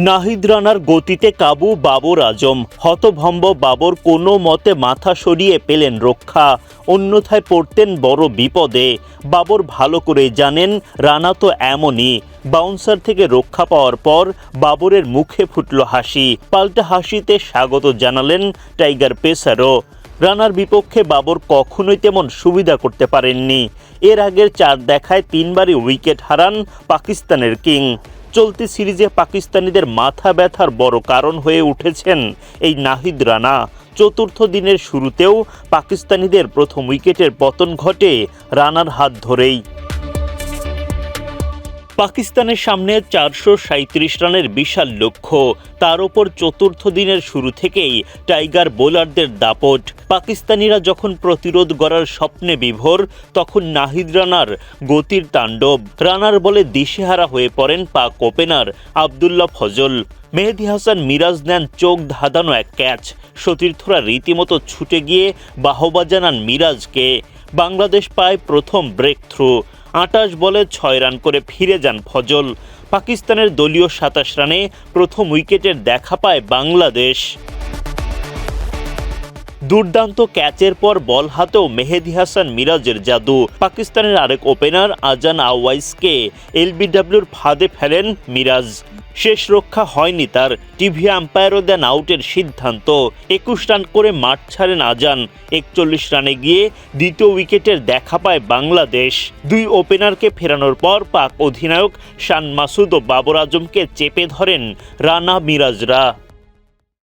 নাহিদ রানার গতিতে কাবু বাবর আজম। হতভম্ব বাবর কোনো মতে মাথা সরিয়ে পেলেন রক্ষা, অন্যথায় পড়তেন বড় বিপদে। বাবর ভালো করে জানেন রানা তো এমনই। বাউন্সার থেকে রক্ষা পাওয়ার পর বাবরের মুখে ফুটল হাসি, পাল্টা হাসিতে স্বাগত জানালেন টাইগার পেসারও। রানার বিপক্ষে বাবর কখনোই তেমন সুবিধা করতে পারেননি। এর আগের 4 দেখায় 3বারই উইকেট হারান পাকিস্তানের কিং। চলতি সিরিজে পাকিস্তানিদের মাথা ব্যথার বড় কারণ হয়ে উঠেছেন এই নাহিদ রানা। চতুর্থ দিনের শুরুতেও পাকিস্তানিদের প্রথম উইকেটের পতন ঘটে রানার হাত ধরেই। পাকিস্তানের সামনে 437 রানের বিশাল লক্ষ্য, তার ওপর চতুর্থ দিনের শুরু থেকেই টাইগার বোলারদের দাপট। পাকিস্তানিরা যখন প্রতিরোধ গড়ার স্বপ্নে বিভোর, তখন নাহিদ রানার গতির তাণ্ডব। রানার বলে দিশেহারা হয়ে পড়েন পাক ওপেনার আবদুল্লাহ ফজল। মেহেদী হাসান মিরাজ নেন চোখ ধাঁধানো এক ক্যাচ। সতীর্থরা রীতিমতো ছুটে গিয়ে বাহবা জানান মিরাজকে। বাংলাদেশ পায় প্রথম ব্রেক থ্রু। 28 বলে 6 রান করে ফিরে যান ফজল। পাকিস্তানের দলীয় 27 রানে প্রথম উইকেটের দেখা পায় বাংলাদেশ। দুর্দান্ত ক্যাচের পর বল হাতেও মেহেদী হাসান মিরাজের জাদু। পাকিস্তানের আরেক ওপেনার আজান আওয়াইসকে এলবিডব্লিউর ফাঁদে ফেলেন মিরাজ। শেষ রক্ষা হয়নি তার, টিভি আম্পায়ারও দেন আউটের সিদ্ধান্ত। 21 রান করে মাঠ ছাড়েন আজান। 41 রানে গিয়ে দ্বিতীয় উইকেটের দেখা পায় বাংলাদেশ। 2 ওপেনারকে ফেরানোর পর পাক অধিনায়ক শান মাসুদ ও বাবর আজমকে চেপে ধরেন রানা মিরাজরা।